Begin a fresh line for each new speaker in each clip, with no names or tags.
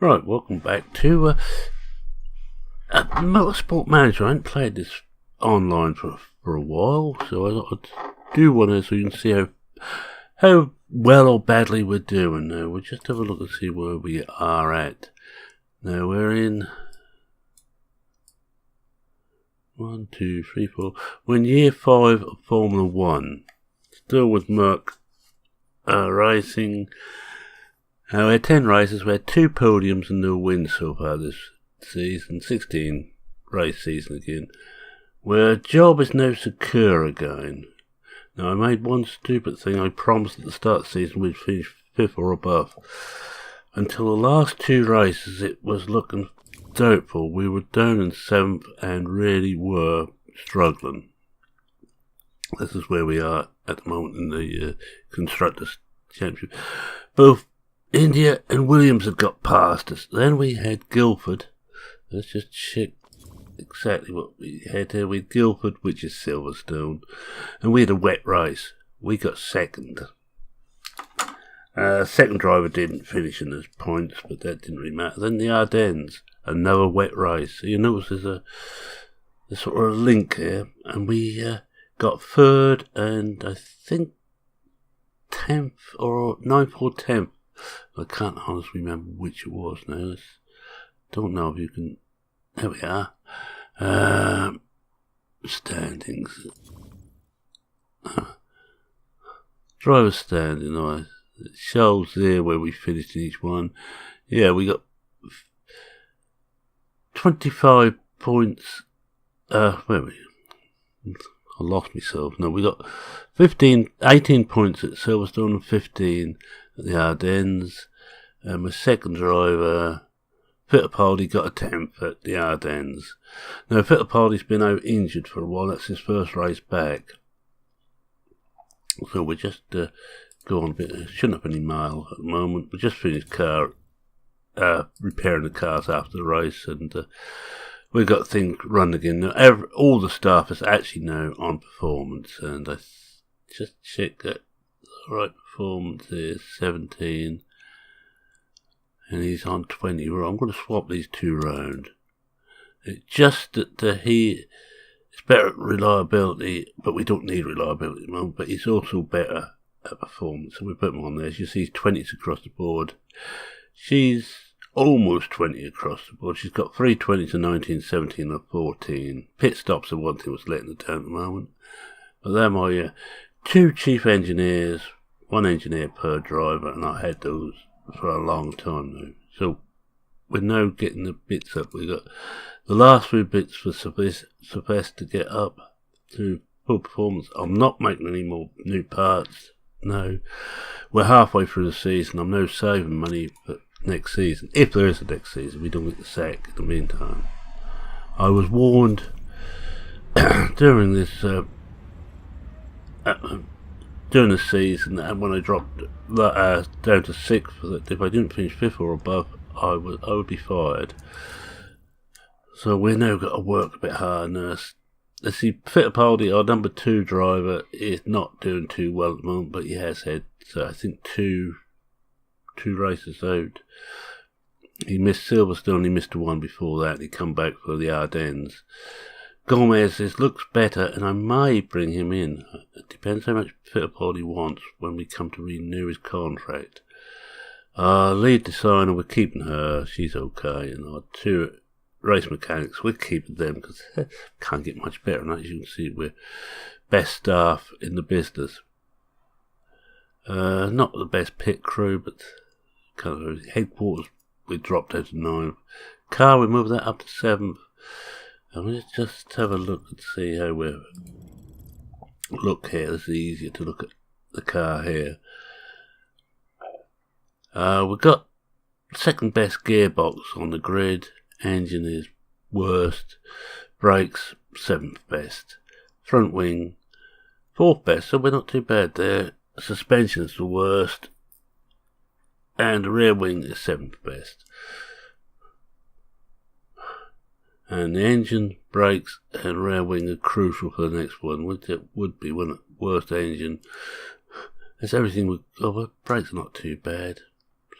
Right, welcome back to MotorSport Manager. I haven't played this online for a while, so I thought I'd do one so you can see how well or badly we're doing. Now, we'll just have a look and see where we are at. Now, we're in 1, 2, 3, 4. We're in year 5 of Formula 1. Still with Merck Racing. We had 10 races, we had 2 podiums and no wins so far this season, 16 race season again. Where job is now secure again. Now I made one stupid thing. I promised at the start of the season we'd finish 5th or above. Until the last 2 races it was looking doubtful. We were down in 7th and really were struggling. This is where we are at the moment in the Constructors' Championship. Both India and Williams had got past us. Then we had Guildford. Let's just check exactly what we had here. We had Guildford, which is Silverstone. And we had a wet race. We got second. Second driver didn't finish in those points, but that didn't really matter. Then the Ardennes, another wet race. So you notice there's a sort of link here. And we got 3rd and I think 10th or 9th or 10th. I can't honestly remember which it was now. Don't know if you can. There we are. Standings. Driver standing. It shows there where we finished in each one. Yeah, we got 25 points. Where were we? I lost myself. No, we got 18 points at Silverstone and 15 at the Ardennes. My second driver, Fittipaldi, got a 10th at the Ardennes. Now, Fittipaldi's been out injured for a while. That's his first race back. So we just go on a bit. Shouldn't have any mile at the moment. We just finished repairing the cars after the race, and we've got things running again now. All the staff is actually now on performance, and I just checked that the right performance is 17, and he's on 20. I'm going to swap these 2 round. It's just that it's better at reliability, but we don't need reliability at the moment, but he's also better at performance, so we put him on there. As you see, he's 20s across the board. She's almost 20 across the board. She's got 3 20s, a 19, 17 and 14. Pit stops are one thing that's letting it down at the moment. But they're my 2 chief engineers, 1 engineer per driver, and I had those for a long time now. So we're now getting the bits up. We got the last 3 bits for Sylvester to get up to full performance. I'm not making any more new parts. No. We're halfway through the season. I'm now saving money for next season. If there is a next season, we don't get the sack in the meantime. I was warned during this during the season, and when I dropped down to 6th, that if I didn't finish 5th or above, I would be fired. So we've now got to work a bit harder. Let's see, Fittipaldi, our number 2 driver, is not doing too well at the moment, but he has had, I think, two races out. He missed Silverstone, he missed the one before that, and he come back for the Ardennes. Gomez looks better, and I may bring him in. It depends how much Fittipaldi wants when we come to renew his contract. Lead designer, we're keeping her, she's okay, and our 2 race mechanics, we're keeping them, because can't get much better than that. As you can see, we're best staff in the business. Not the best pit crew, but kind of headquarters, we dropped out to 9th. Car, we moved that up to 7th. And let's just have a look and see how we're... Look here, it's easier to look at the car here. We've got second best gearbox on the grid. Engine is worst. Brakes, 7th best. Front wing, 4th best, so we're not too bad there. Suspension's the worst. And the rear wing is 7th best. And the engine, brakes and rear wing are crucial for the next one, which it would be when worst engine. It's everything with, brakes are not too bad.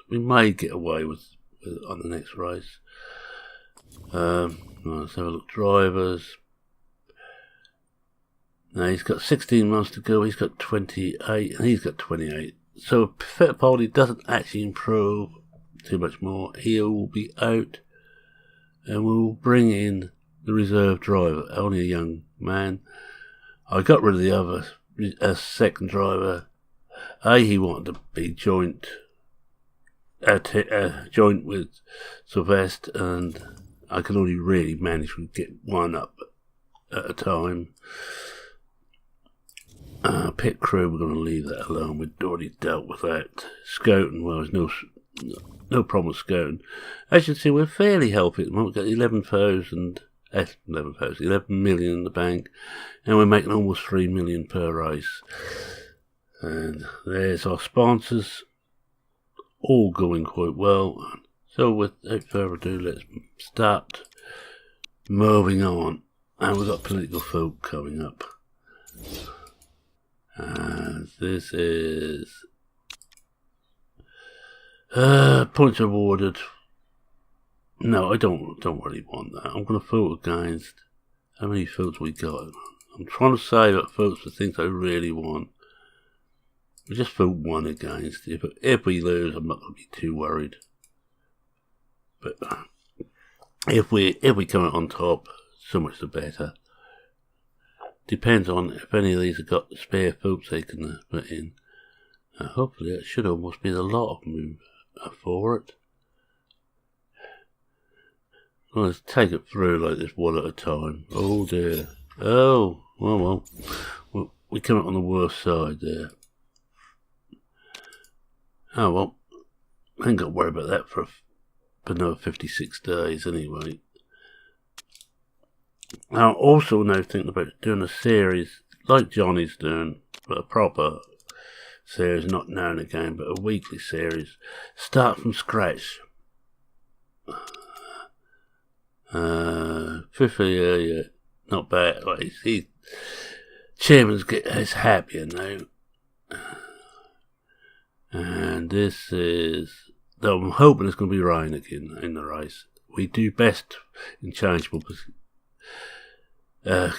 We may get away with on the next race. Let's have a look. Drivers. Now he's got 16 months to go. He's got 28, and he's got 28. So Fittipaldi doesn't actually improve too much more. He will be out, and we will bring in the reserve driver, only a young man. I got rid of the other second driver. He wanted to be joint with Sylvester, and I can only really manage to get one up at a time. Pit crew, we're going to leave that alone. We've already dealt with that. Scouting, well, there's no problem with scouting. As you can see, we're fairly healthy at the moment. We've got 11 million in the bank, and we're making almost 3 million per race. And there's our sponsors, all going quite well. So without further ado, let's start moving on. And we've got political folk coming up. This is points awarded. No, I don't really want that. I'm going to vote against. How many votes we got? I'm trying to save up votes for things I really want. We just vote one against. If we lose, I'm not going to be too worried. But if we come out on top, so much the better. Depends on if any of these have got spare votes they can put in. Hopefully it should almost be a lot of them for it. Let's take it through like this one at a time. Oh dear. Oh, well, we come out on the worst side there. Oh well, I ain't got to worry about that for another 56 days anyway. Now, also now thinking about doing a series like Johnny's doing, but a proper series, not now and again, but a weekly series. Start from scratch. 5th year, not bad. Like, chairman's is happier now. And this is, though I'm hoping it's going to be Ryan again in the race. We do best in changeable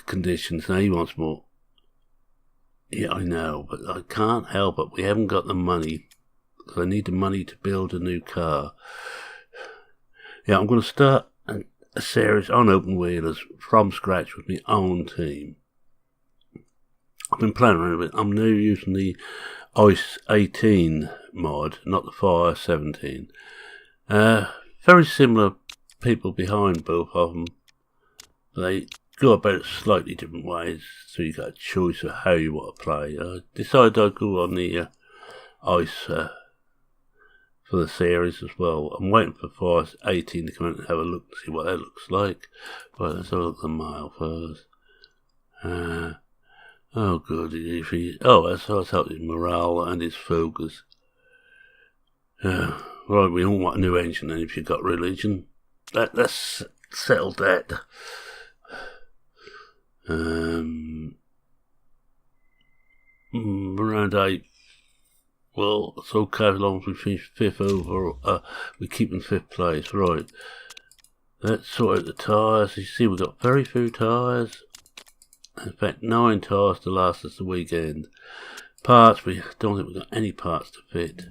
conditions. Now he wants more. Yeah, I know, but I can't help it. We haven't got the money, because I need the money to build a new car. Yeah, I'm going to start a series on open wheelers from scratch with my own team. I've been playing around with it. I'm now using the Ice 18 mod, not the Fire 17. Very similar people behind both of them. They go about it slightly different ways, so you got a choice of how you want to play. I decided I'd go on the Ice for the series as well. I'm waiting for Fire 18 to come out and have a look to see what that looks like. But let's have a look at the mile first. Oh good, that's helped his morale and his focus. Right, we don't want a new engine then if you've got religion. Let's settle that. Around 8. Well, it's okay as long as we finish 5th over. We keep in 5th place, right. Let's sort out the tyres. You see, we've got very few tyres. In fact, 9 tyres to last us the weekend. Parts, we don't think we've got any parts to fit.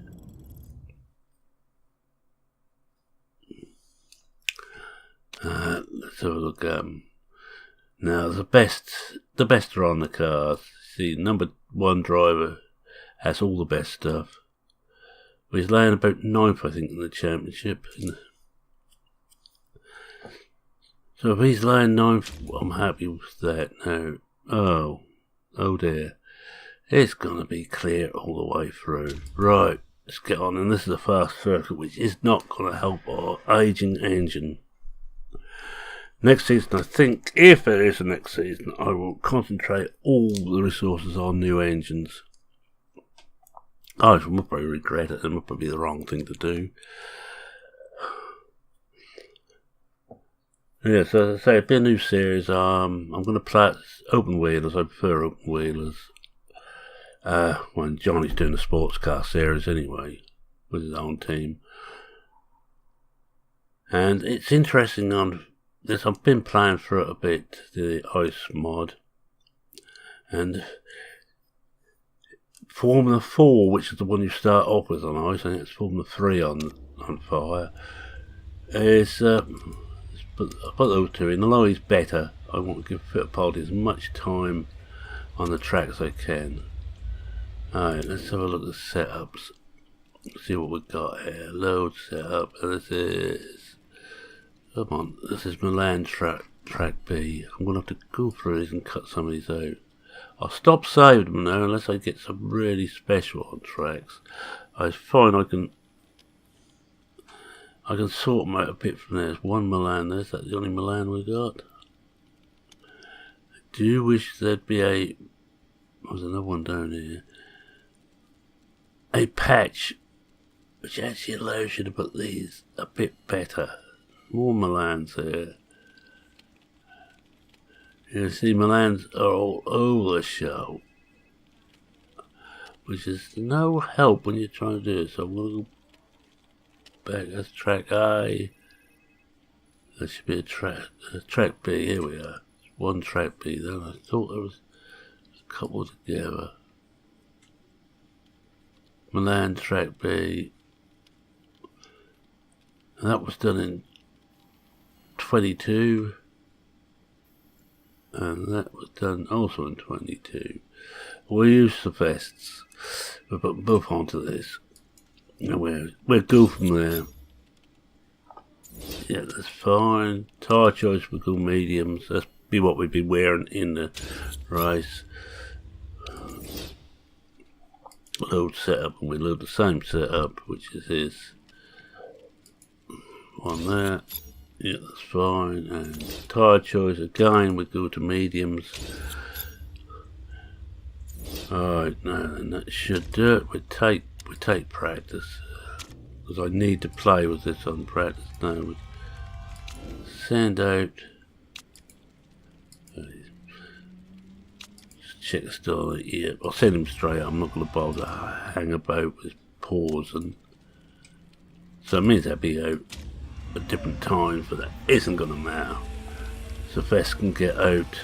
Let's have a look at them. Now, the best are on the cars. See, number 1 driver has all the best stuff. He's laying about 9th, I think, in the championship. So if he's laying 9th, I'm happy with that now. Oh dear. It's going to be clear all the way through. Right, let's get on. And this is a fast circuit, which is not going to help our aging engine. Next season, I think, if there is a next season, I will concentrate all the resources on new engines. I will probably regret it. It would probably be the wrong thing to do. Yeah, so as I say, it'll be a new series. I'm going to play open wheelers. I prefer open wheelers. When Johnny's doing a sports car series anyway, with his own team. And it's interesting on this, I've been playing for it a bit, the ice mod, and Formula 4, which is the one you start off with on ice, I think it's Formula 3 on fire, is, I put those two in. Although he's better, I want to give Fittipaldi as much time on the track as I can. Alright, let's have a look at the setups. See what we've got here. Load setup. This is, come on, this is Milan track B. I'm going to have to go through these and cut some of these out. I'll stop saving them now unless I get some really special on tracks. I find I can sort them out a bit from there. There's one Milan there. Is that the only Milan we got? I do wish there'd be a... There's another one down here. A patch which actually allows you to put these a bit better. More Milans here. You see, Milans are all over the show, which is no help when you're trying to do it. So I'm going to go back. That's track A. That should be a track B. Here we are. One track B. Then I thought there was a couple together. Milan track B. And that was done in 22. And that was done also in 22. We use the vests. We put them both onto this. And we'll go from there. Yeah, that's fine. Tyre choice, we'll go mediums. That's be what we'd be wearing in the race. Load setup, and we load the same setup, which is his one there. Yeah, that's fine. And tyre choice again, we go to mediums. Alright, now then, that should do it. We take practice, because I need to play with this on practice now. We send out. Check the still on it. Yeah, I'll send him straight. I'm not going to bother to hang about with pause, and so it means I'll be out at different times, but that isn't going to matter. So Vest can get out,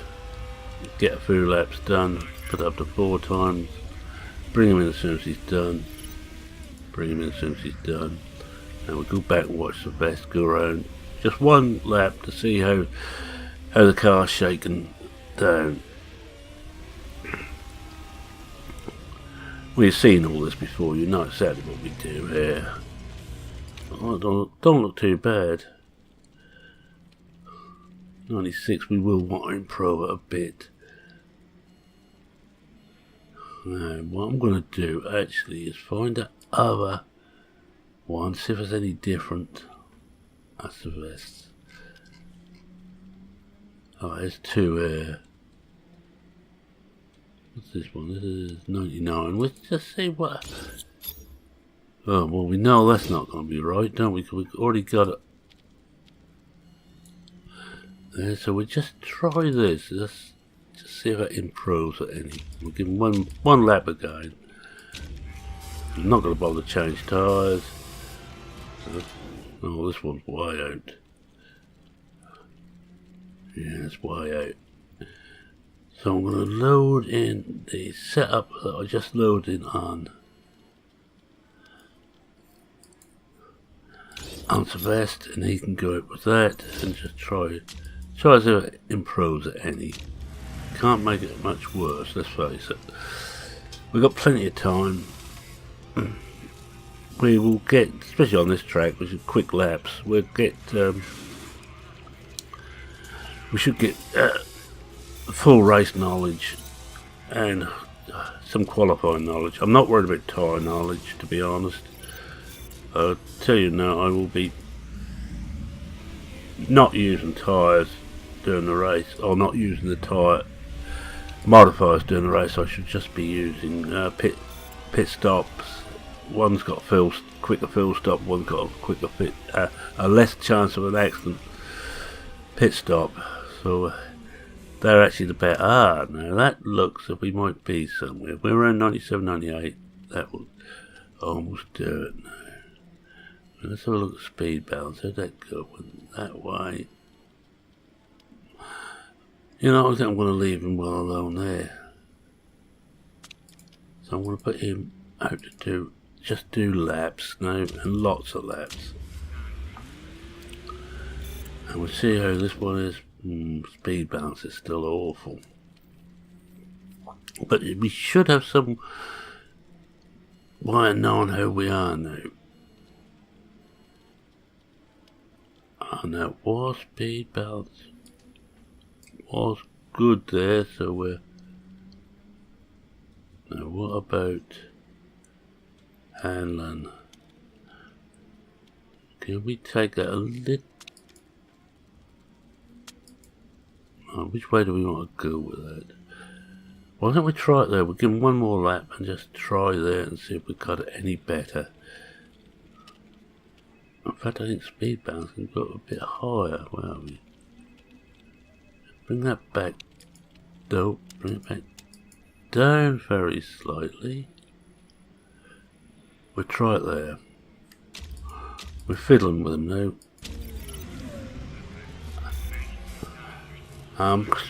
get a few laps done, put it up to 4 times, bring him in as soon as he's done, and we'll go back and watch the Vest go around just one lap to see how the car's shaking down. We've seen all this before, you know exactly what we do here. Oh, don't look too bad. 96, we will want to improve it a bit. Now, what I'm going to do actually is find the other one, see if there's any different. That's the best. Oh, there's 2 here. What's this one? This is 99. Let's just see what... Oh, well, we know that's not going to be right, don't we? Because we've already got it there, so we just try this. Let's just see if it improves at any. We'll give him one lap again. I'm not going to bother to change tyres. Oh, this one's way out. Yeah, it's way out. So I'm going to load in the setup that I just loaded on. Onto Vest, and he can go out with that and just try to improve it any. Can't make it much worse, let's face it. We've got plenty of time. We will get, especially on this track, which is quick laps, we'll get we should get full race knowledge and some qualifying knowledge. I'm not worried about tyre knowledge, to be honest. I'll tell you now, I will be not using tyres during the race, or not using the tyre modifiers during the race. I should just be using pit stops. One's got quicker fill stop, one's got a less chance of an accident pit stop. So they're actually the better. Now that looks as if we might be somewhere. If we're around 97, 98, that will almost do it now. Let's have a look at speed balance. How'd that go? That way. You know, I think I'm going to leave him well alone there. So I'm going to put him out to just do laps now, and lots of laps. And we'll see how this one is. Speed balance is still awful. But we should have some way of knowing how we are now. And that was speed balance. Was good there, so we're... Now what about handling? Can we take that a little... Oh, which way do we want to go with that? Why don't we try it there? We'll give him one more lap and just try there and see if we got it any better. In fact, I think speed balance can go a bit higher. Where are we? Bring that back. No, bring it back down very slightly. We'll try it there. We're fiddling with him now.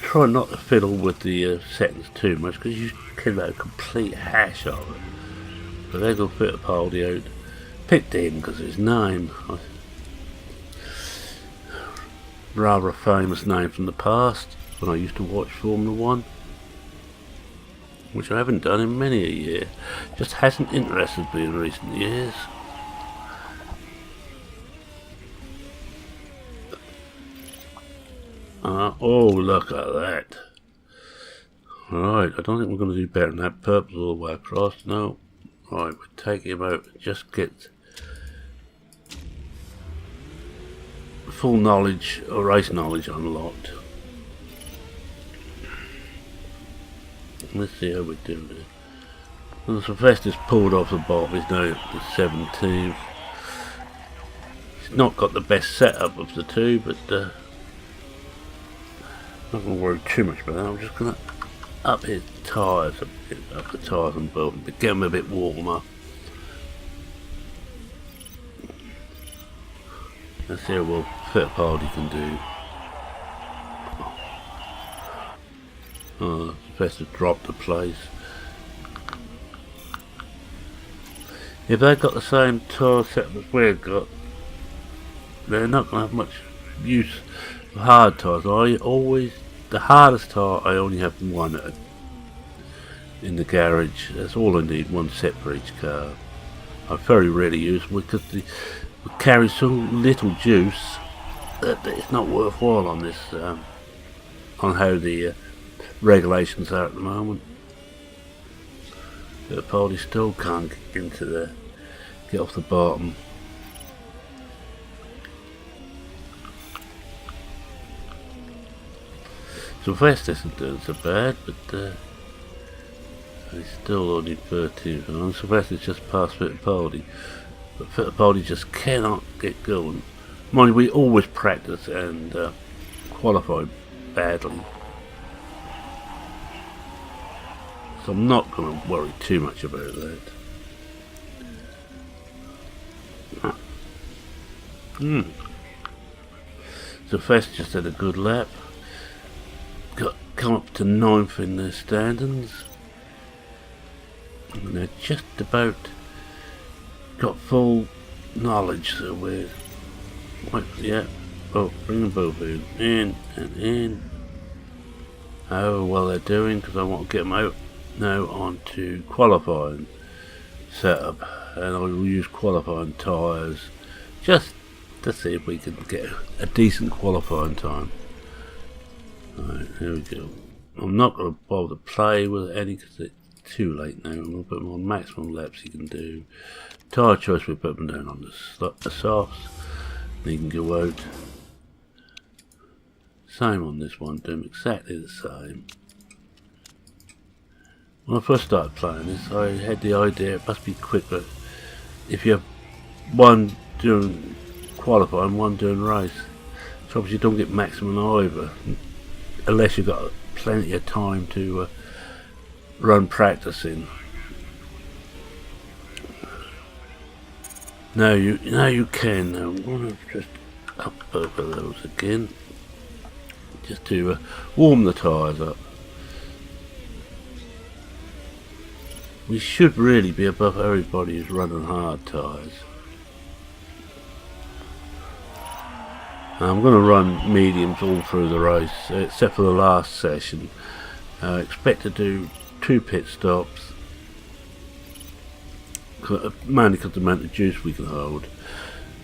Try not to fiddle with the settings too much, because you can make a complete hash of it. But there go Fittipaldi out. Picked him because of his name. Rather a famous name from the past, when I used to watch Formula 1. Which I haven't done in many a year. Just hasn't interested me in recent years. Oh, look at that. Right, I don't think we're going to do better than that. Purple all the way across. No. Right, we'll take him out and just get full knowledge, or race knowledge unlocked. Let's see how we're doing it. Well, Sylvester's pulled off the bottom. He's now at the 17th. He's not got the best setup of the two, but not going to worry too much about that. I'm just going to up his tyres a bit, up the tyres on both, but get them a bit warmer. Let's see what Fittipaldi can do. Oh, Sylvester dropped the place. If they've got the same tyre setup as we've got, they're not going to have much use of hard tyres. The hardest tyre, I only have one in the garage. That's all I need, one set for each car. I very rarely use them because they carry so little juice that it's not worthwhile on this, on how the regulations are at the moment. The party still can't get off the bottom. Sylvester isn't doing so bad, but he's still only 13th, and Sylvester's just past Fittipaldi. But Fittipaldi just cannot get going. Mind you, we always practice and qualify badly. So I'm not going to worry too much about that. Sylvester just had a good lap. Come up to 9th in the standings. And they're just about got full knowledge, so we're... yeah. Oh, bring them both in and in. How well they're doing, because I want to get them out now onto qualifying setup, and I will use qualifying tyres just to see if we can get a decent qualifying time. Alright, here we go. I'm not going to bother to play with any because it's too late now. I'm going to put them on maximum laps you can do. Tyre choice, we put them down on the softs. And you can go out. Same on this one, do them exactly the same. When I first started playing this, I had the idea it must be quicker if you have one doing qualifying, one doing race. So obviously you don't get maximum either, unless you've got plenty of time to run practice in. Now you can. Now I'm going to just up both of those again, just to warm the tyres up. We should really be above everybody who's running hard tyres. I'm going to run mediums all through the race, except for the last session. I expect to do 2 pit stops, mainly because of the amount of juice we can hold.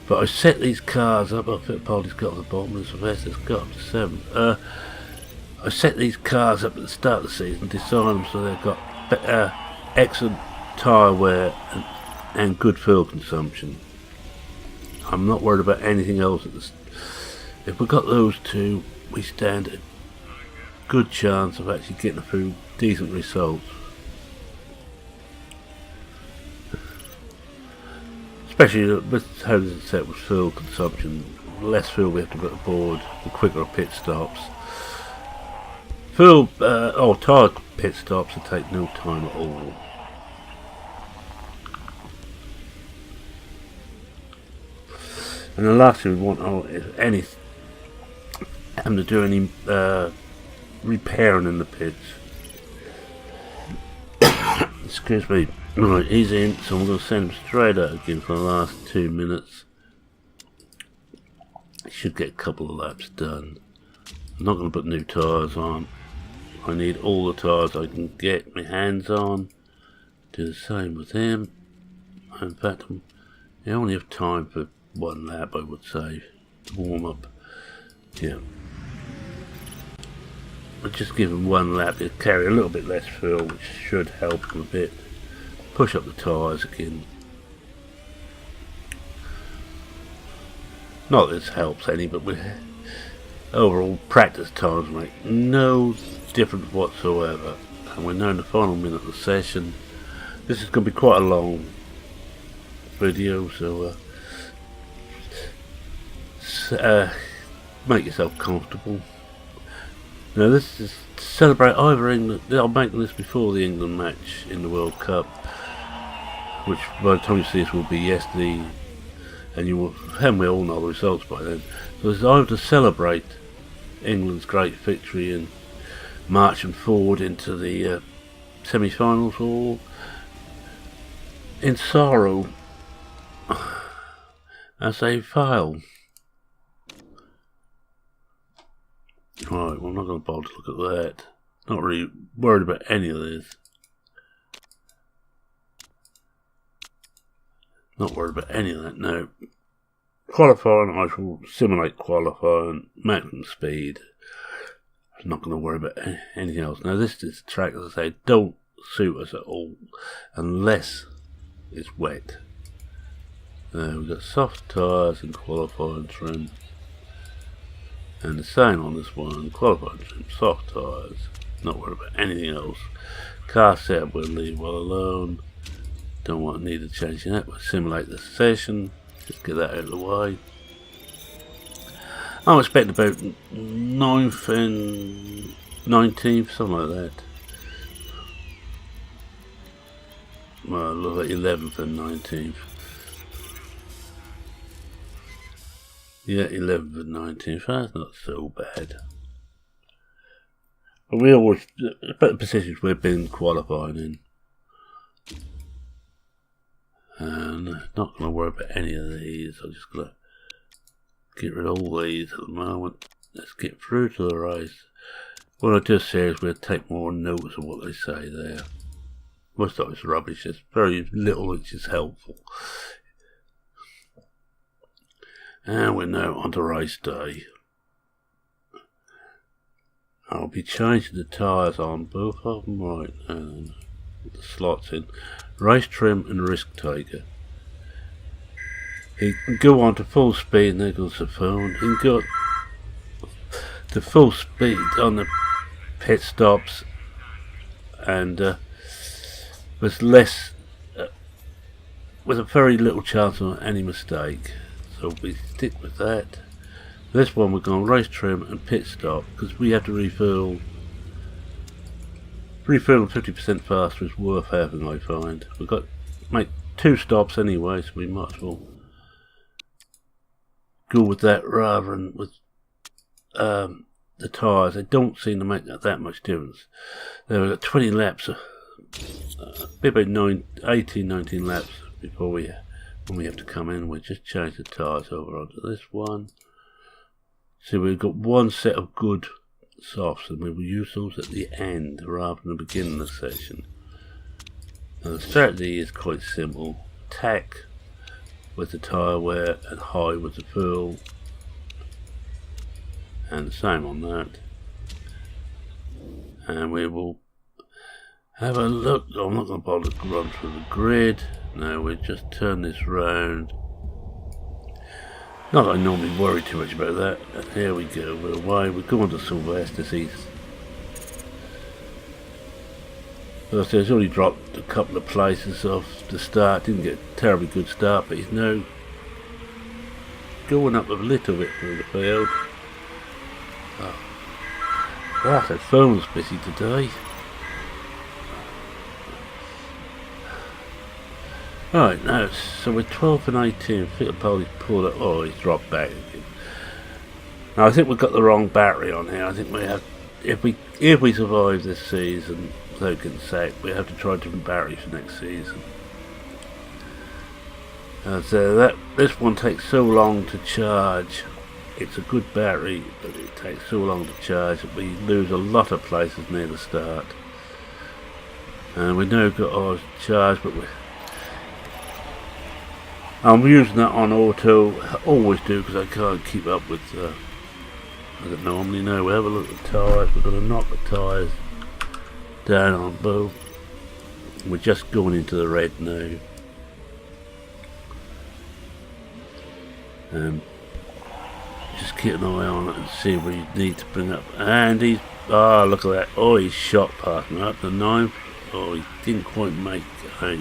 But I set these cars up. I think Polly's got at the bottom and Sylvester's got up to 7. I set these cars up at the start of the season, design them so they've got excellent tyre wear and good fuel consumption. I'm not worried about anything else at this. If we got those two, we stand a good chance of actually getting a few decent results. Especially with how this is set with fuel consumption. The less fuel we have to put aboard, the quicker our pit stops. Tyre pit stops will take no time at all. And the last thing we want is having to do any repairing in the pits. Excuse me. Right, he's in, so I'm going to send him straight out again for the last 2 minutes. Should get a couple of laps done. I'm not going to put new tyres on. I need all the tyres I can get my hands on. Do the same with him. In fact, I only have time for 1 lap, I would say, to warm up. Yeah. I'll just give him 1 lap to carry a little bit less fuel, which should help him a bit. Push up the tyres again. Not that this helps any, but overall practice times make no difference whatsoever. And we're now in the final minute of the session. This is going to be quite a long video, so make yourself comfortable. Now this is to celebrate either England. I'm making this before the England match in the World Cup, which by the time you see this will be yesterday, and we all know the results by then. So it's either to celebrate England's great victory and marching forward into the semi-finals, or in sorrow as they fail. Right, well, I'm not going to bother to look at that. Not really worried about any of this. Not worried about any of that, no. Qualifying, I shall simulate qualifying, maximum speed. I'm not going to worry about anything else. Now, this is a track, as I say, don't suit us at all, unless it's wet. We've got soft tyres and qualifying trim. And the same on this one, qualifying trim, soft tyres. Not worried about anything else. Car setup we'll leave well alone. Don't want to need to change that. We'll simulate the session. Just get that out of the way. I'm expecting about 9th and 19th, something like that. Well, look like 11th and 19th. Yeah, 11th and 19th. That's not so bad. But we always, about the positions we've been qualifying in. And not going to worry about any of these. I'm just going to get rid of all these at the moment. Let's get through to the race. What I just say is we'll take more notice of what they say there. Most of it's rubbish. There's very little which is helpful. And we're now on to race day. I'll be changing the tyres on both of them right now. With the slots in. Race trim and risk taker. He can go on to full speed, and there goes the phone. He can go to full speed on the pit stops, and with a very little chance of any mistake. So we stick with that. This one we're going race trim and pit stop, because we have to refill. Refilling 50% faster is worth having, I find. We've got to make 2 stops anyway, so we might as well go with that rather than with the tyres. They don't seem to make that much difference. There were 20 laps, about 18, 19 laps before when we have to come in. We just change the tyres over onto this one. So we've got one set of good softs, and we will use those at the end rather than the beginning of the session. Now the strategy is quite simple. Tack with the tyre wear and high with the fuel, and the same on that. And we will have a look. I'm not going to bother to run through the grid. No, we'll just turn this round. Not that I normally worry too much about that. And here we go, we're away. We're going to Sylvester. First, he's only dropped a couple of places off the start. Didn't get a terribly good start, but he's now going up a little bit through the field. Oh. Right, that phone's busy today. Right, now, so we're 12 and 18. Fittipaldi's pulled it. Oh, he's dropped back again. Now, I think we've got the wrong battery on here. I think we have, if we survive this season without getting sacked, we have to try different batteries for next season. So this one takes so long to charge. It's a good battery, but it takes so long to charge that we lose a lot of places near the start. And we now got ours charged, but I'm using that on auto. I always do, because I can't keep up with I don't normally know. We have a look at the tyres. We're going to knock the tyres down on both. We're just going into the red now. Just keep an eye on it and see where you need to bring up. And he's, look at that. Oh, he's shot past me up the 9th. Oh, he didn't quite make it out.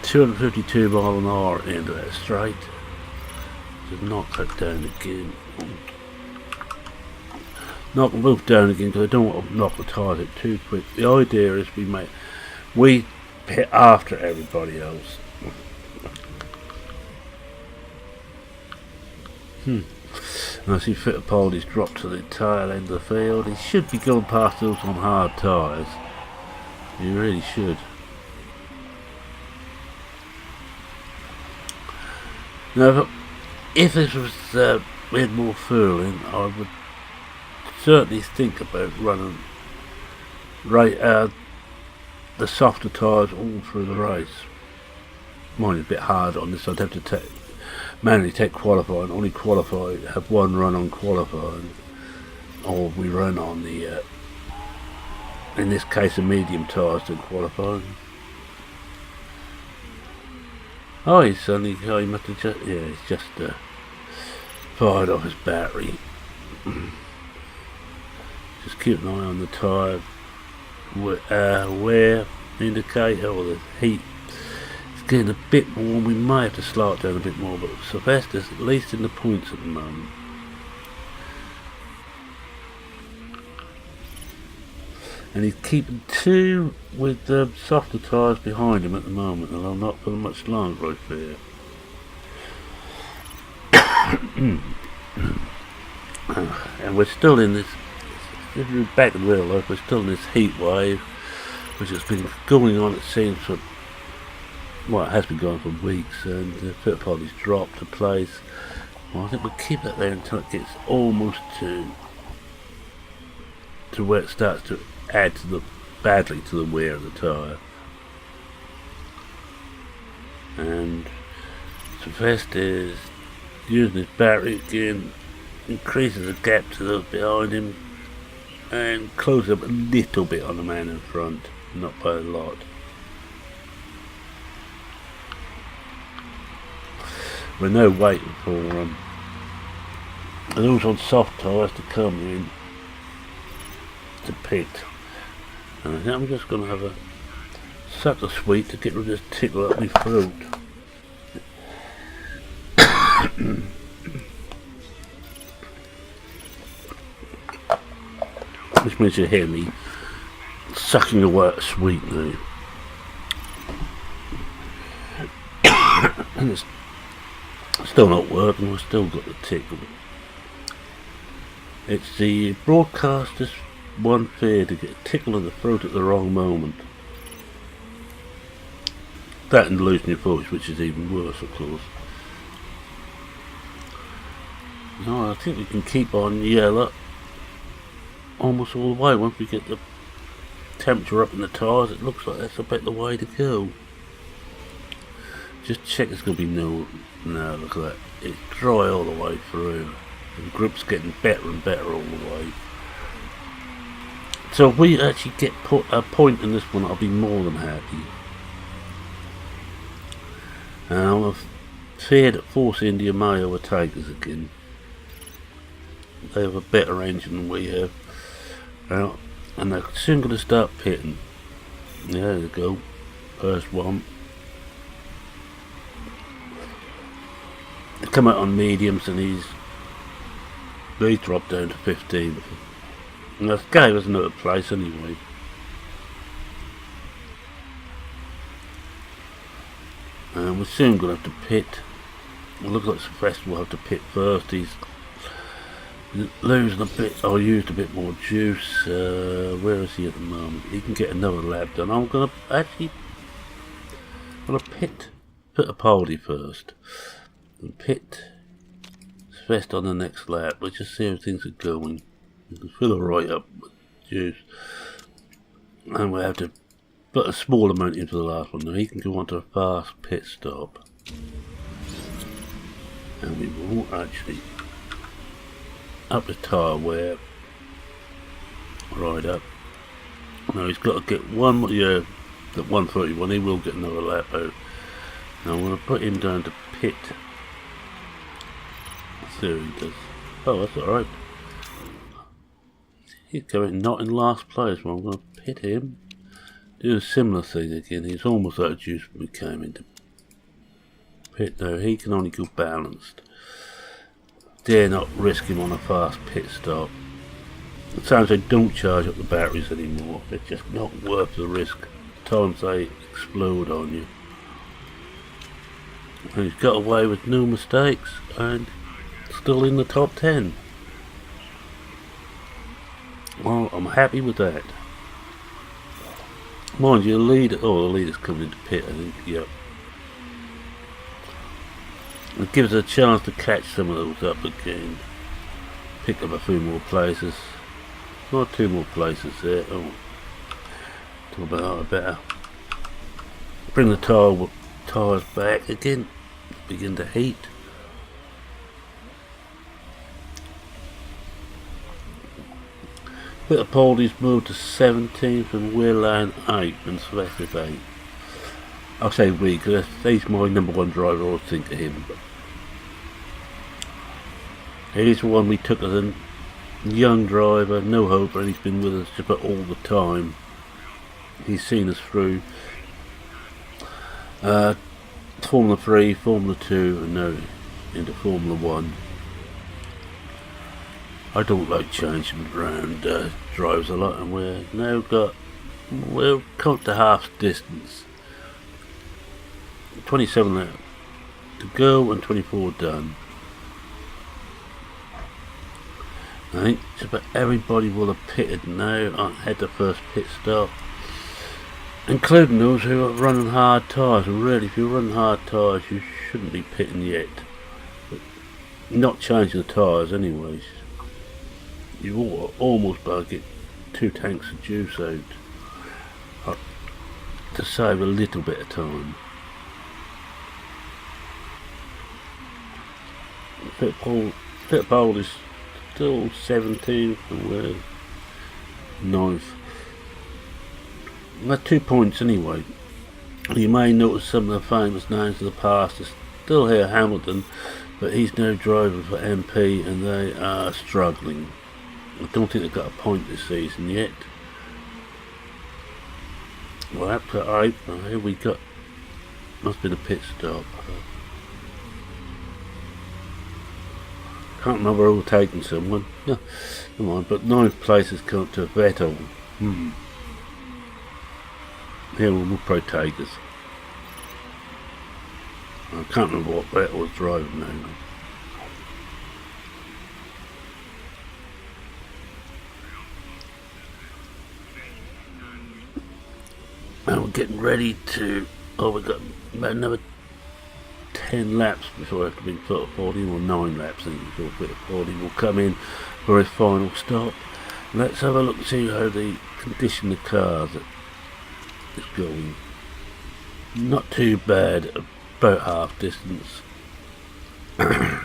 252 mile an hour at the end of that straight. Just knock that down again. Knock them both down again, because I don't want to knock the tyres out too quick. The idea is we hit after everybody else. And I see Fittipaldi's dropped to the tail end of the field. He should be going past those on hard tyres. He really should. Now, if this was we had more fuel in, I would certainly think about running the softer tyres all through the race. Mine is a bit hard on this. I'd have to manually take qualifying, only qualify, have one run on qualifying, or we run on the in this case the medium tyres in qualifying. Oh, he must have just, yeah, he's just fired off his battery. Just keep an eye on the tyre wear indicator, or the heat. It's getting a bit warm. We might have to slow it down a bit more, but Sylvester's at least in the points at the moment. And he's keeping 2 with the softer tyres behind him at the moment, and I'll not for much longer, I fear. And we're still in this, if you're back in real life, we're still in this heat wave, which has been going on, it seems, for, well, it has been going for weeks, and Fittipaldi's dropped a place. Well, I think we'll keep that there until it gets almost to where it starts to add badly to the wear of the tyre. And Sylvester is using his battery again, increases the gap to those behind him, and closes up a little bit on the man in front, not by a lot. We're now waiting for those on soft tyres to come in to pit. And I think I'm just going to have a suck of sweet to get rid of this tickle up my throat. Which means you hear me sucking away at sweet now. And it's Still not working, we've still got the tickle. It's the broadcaster's one fear, to get a tickle in the throat at the wrong moment. That and losing your voice, which is even worse, of course. No, I think we can keep on yellow almost all the way. Once we get the temperature up in the tyres, it looks like that's about the way to go. Just check there's going to be no, look at that. It's dry all the way through. The grip's getting better and better all the way. So if we actually get a point in this one, I'll be more than happy. And I'm feared that Force India may overtake us again. They have a better engine than we have. And they're soon going to start pitting. Yeah, there you go. First one. They come out on mediums and he's dropped down to 15. And that gave us another place anyway. And we're soon going to have to pit. It looks like Sylvester will have to pit first. He's losing a bit, or used a bit more juice. Where is he at the moment? He can get another lap done. I'm going to actually pit a Poldy first. And pit Sylvester on the next lap. Let's just see how things are going. You can fill it right up with juice. And we'll have to put a small amount into the last one. Now he can go on to a fast pit stop. And we will actually up the tyre wear right up. Now he's got to get one, yeah, at 131. He will get another lap out. Now I'm going to put him down to pit. Let's see how he does. Oh, that's alright. He's going not in last place. Well, I'm going to pit him. Do a similar thing again. He's almost out of juice when we came into pit. Now he can only go balanced. Dare not risk him on a fast pit stop. It sounds like don't charge up the batteries anymore. It's just not worth the risk. Times they explode on you. And he's got away with no mistakes and still in the top 10. Well, I'm happy with that. Mind you, the leader's coming into pit, I think, yep. It gives us a chance to catch some of those up again. Pick up a few more places. Or 2 more places there. Oh, talk about that better. Bring the tyres back again. Begin to heat. Bit of Poldy's moved to 17th and we're laying 8th and Sylvester's 8th. I'll say we, because he's my number 1 driver. I always think of him. He's the one we took as a young driver, no hope, and he's been with us just about all the time. He's seen us through Formula 3, Formula 2, and now into Formula 1. I don't like changing around drives a lot, and we're come to half distance. 27 left to go and 24 done. I think just about everybody will have pitted now and had the first pit stop, including those who are running hard tyres. And really, if you're running hard tyres, you shouldn't be pitting yet. But not changing the tyres anyways. You almost better get 2 tanks of juice out to save a little bit of time. Fittipaldi is still 17th and we're 9th. That's 2 points anyway. You may notice some of the famous names of the past are still here. Hamilton, but he's now driving for MP and they are struggling. I don't think they've got a point this season yet. Well, up to 8th. Here we got. Must have been a pit stop. Can't remember overtaking someone. No, come on, but 9th place has come to Vettel. Here will probably take us. I can't remember what Vettel was driving now. And we're getting ready to... Oh, we've got about another 10 laps before I have to be put at 40, or 9 laps I think before put at 40 will come in for his final stop. Let's have a look and see how the condition of the cars is going. Not too bad, about half distance. Yeah,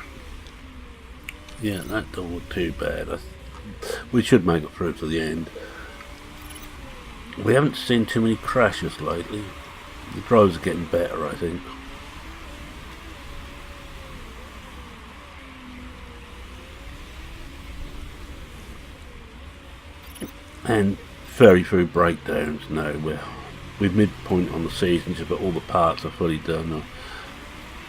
that don't look too bad. We should make it through to the end. We haven't seen too many crashes lately. The drivers are getting better, I think. And very few breakdowns now. We're midpoint on the season, just about all the parts are fully done now.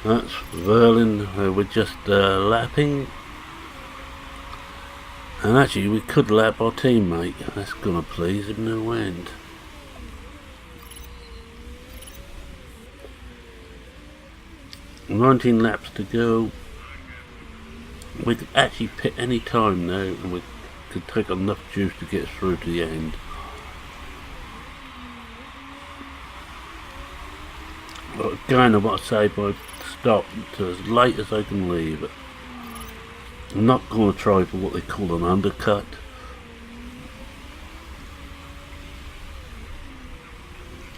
That's Verlin. We're just lapping. And actually we could lap our teammate. That's gonna please him no end. And 19 laps to go. We could actually pit any time now, and we could take enough juice to get us through to the end. But again, I want to say by stop to as late as I can leave it. I'm not going to try for what they call an undercut.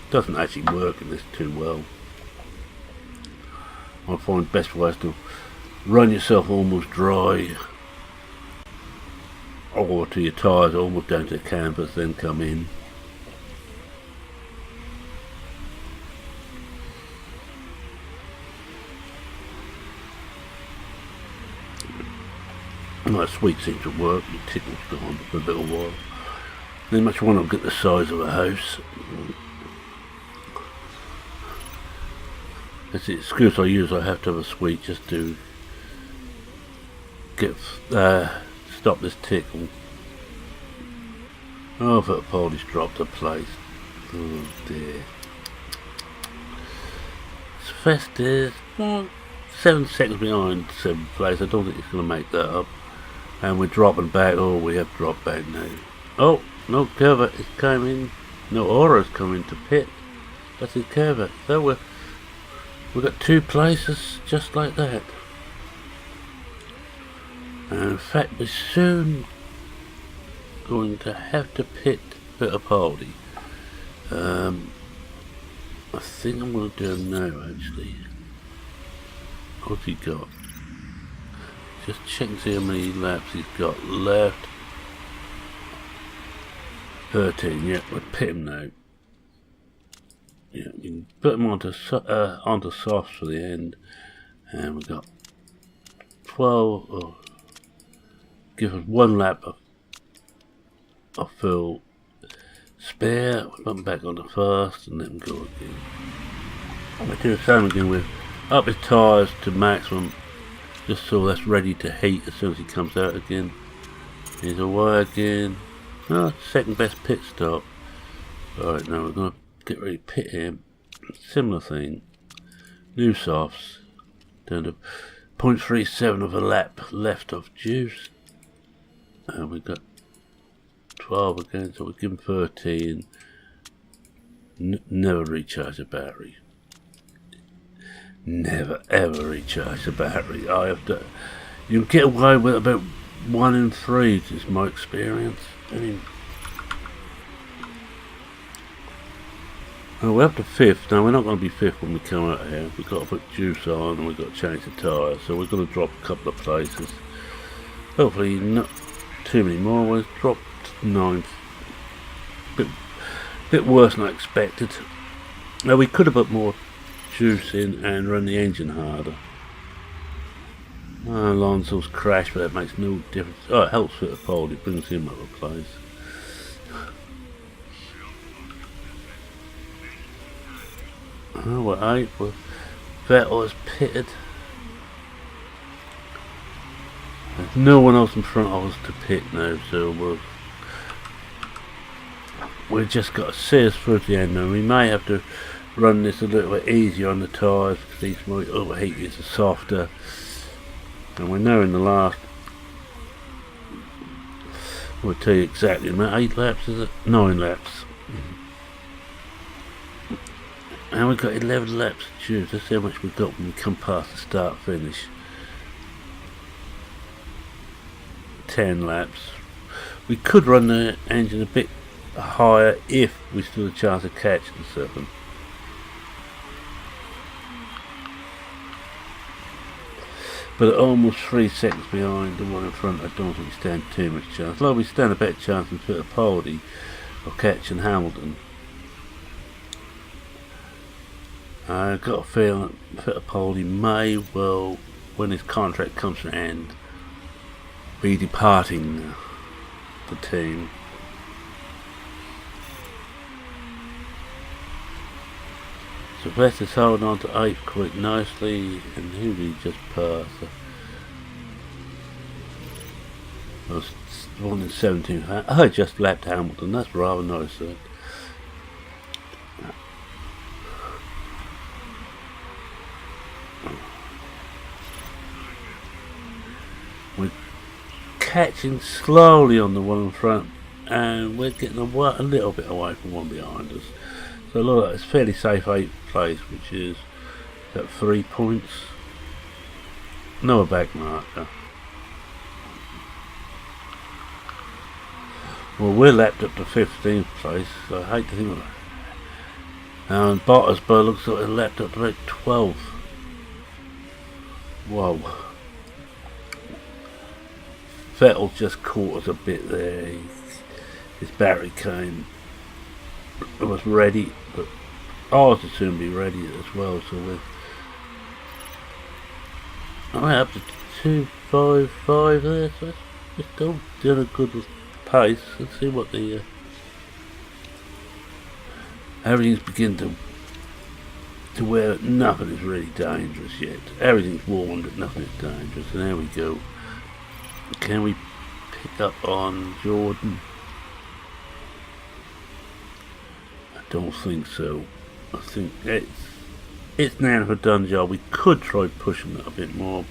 Doesn't actually work in this too well. I find best way is to run yourself almost dry, or to your tyres almost down to the canvas, then come in. That sweet seems to work. Your tickle's gone for a little while. They much want to get the size of a house. That's the excuse I use. I have to have a sweet just to get stop this tickle. Oh, Fittipaldi's dropped a place. Oh dear. Fest is 7 seconds behind 7th place. I don't think he's going to make that up. And we're dropping back. Oh, we have dropped back now. Oh, no, Curva is coming. No, Aura's coming to pit. That's his Curva. So we've got 2 places just like that. And in fact, we're soon going to have to pit Fittipaldi. I think I'm going to do him now, actually. What's he got? Just check and see how many laps he's got left. 13, yeah, we'll pit him now. Yeah, we can put him onto softs for the end. And we've got 12, oh, give us 1 lap of full spare. We'll put him back on the fast and let him go again. We'll do the same again with up his tyres to maximum, just so that's ready to heat as soon as he comes out again. He's away again. Oh, second best pit stop. Alright, now we're going to get ready to pit him. Similar thing. New softs. Down to 0.37 of a lap left of juice. And we've got 12 again, so we'll give him 13. Never recharge the battery. Never ever recharge the battery. I have to. You can get away with about 1 in 3, is my experience. Oh, we're up to 5th. Now we're not going to be 5th when we come out here. We've got to put juice on and we've got to change the tyres. So we're going to drop a couple of places. Hopefully not too many more. We've dropped 9th. Bit worse than I expected. Now we could have put more juice in and run the engine harder. Alonso's crashed, but that makes no difference. Oh, it helps with the pole. It brings him up a place. Oh, we're 8th. Well, Vettel is pitted. There's no one else in front of us to pit now, so we've just got to see us through to the end now. We may have to run this a little bit easier on the tyres because these might overheat, these are softer. And we know in the last, we'll tell you exactly, about 8 laps is it? 9 laps. And we've got 11 laps to choose. That's how much we've got when we come past the start finish. 10 laps. We could run the engine a bit higher if we still had a chance of catching something. But at almost 3 seconds behind the one in front, I don't think we stand too much chance. Like we stand a better chance than Fittipaldi of catching Hamilton. I've got a feeling Fittipaldi may well, when his contract comes to an end, be departing the team. So Vettel's holding on to 8 quite nicely, and who did he just pass? I was 1 in 17. I just lapped Hamilton. That's rather nice. We're catching slowly on the one in front, and we're getting a little bit away from one behind us. So look, it's fairly safe 8th place, which is at 3 points. No back marker. Well, we're lapped up to 15th place, so I hate to think of it. And Bottas, but looks like they're lapped up to about 12th. Whoa. Vettel just caught us a bit there. His battery came. It was ready, but ours will soon be ready as well. So we're up to 255 there. So it's still doing a good pace. Let's see what the everything's beginning to where nothing is really dangerous yet. Everything's warned that nothing is dangerous, and there we go. Can we pick up on Jordan? I don't think so. I think it's now a done job. We could try pushing it a bit more.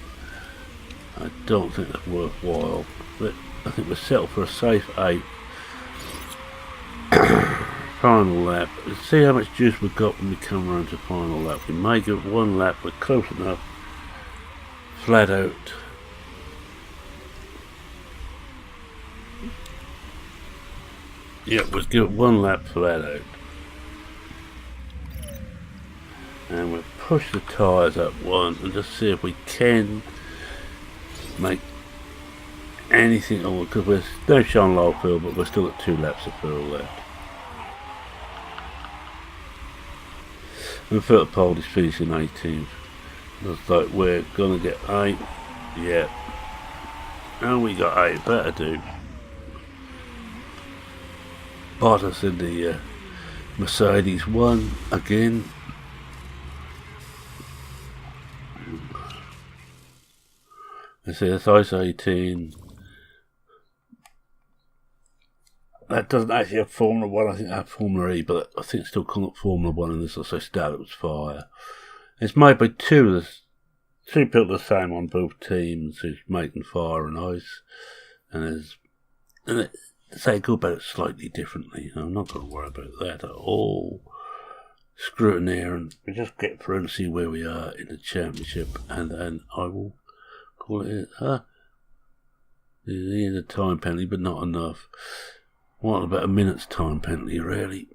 I don't think that's worthwhile. But I think we're settled for a safe 8. Final lap. Let's see how much juice we've got when we come around to final lap. We may give it 1 lap. We're close enough. Flat out. Yeah, we'll give it 1 lap flat out. And we'll push the tyres up 1 and just see if we can make anything on, because we're no showing low field, but we're still at 2 laps of field left. And Fittipaldi's finishing 18th. Looks like we're gonna get 8. Yeah. And we got 8, better do. Bottas in the Mercedes 1 again. I see that's ice 18. That doesn't actually have Formula 1, I think that had Formula E, but I think it's still calling it Formula 1, and this also started with fire. It's made by 2 people the same on both teams, who's making fire and ice, and they go about it slightly differently. I'm not going to worry about that at all. Screw it in there, and we just get through and see where we are in the championship, and then I will call it there's a time penalty, but not enough. What, about a minute's time penalty, really?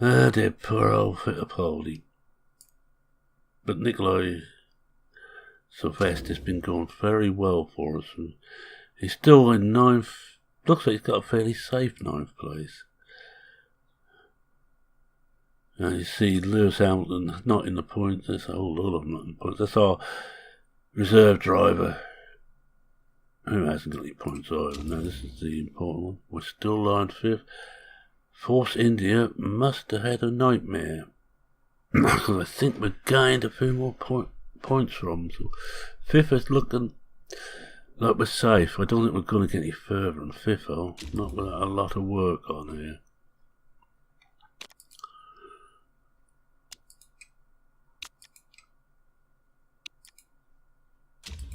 Ah, dear poor old Fittipaldi. But Nikolai Sylvester's been going very well for us. And he's still in 9th. Looks like he's got a fairly safe 9th place. And you see Lewis Hamilton not in the points. There's a whole lot of them not in the points. That's our reserve driver, who hasn't got any points either. No, this is the important one. We're still lying 5th. Force India must have had a nightmare. Because I think we've gained a few more points from. So 5th is looking like we're safe. I don't think we're going to get any further than 5th. Not without a lot of work on here.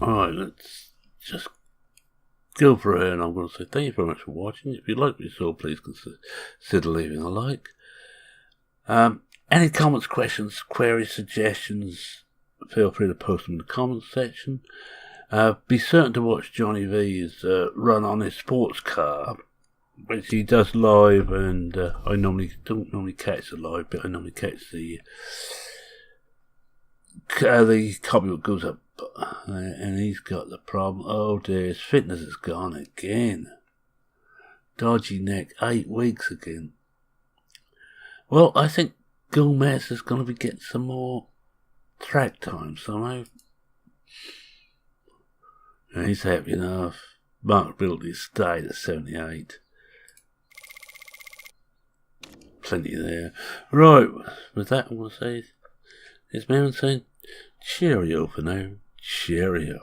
Alright, let's just go for it, and I'm going to say thank you very much for watching. If you like what you saw, please consider leaving a like. Any comments, questions, queries, suggestions, feel free to post them in the comments section. Be certain to watch Johnny Vee's run on his sports car, which he does live, and I don't normally catch the live, but I normally catch the copy that goes up, and he's got the problem. Oh dear, his fitness is gone again. Dodgy neck, 8 weeks again. Well, I think Gomez is going to be getting some more track time somehow. And he's happy enough. Markability stayed at 78. Plenty there. Right, with that I'm going to say, it's Mary saying cheerio for now. Cheerio.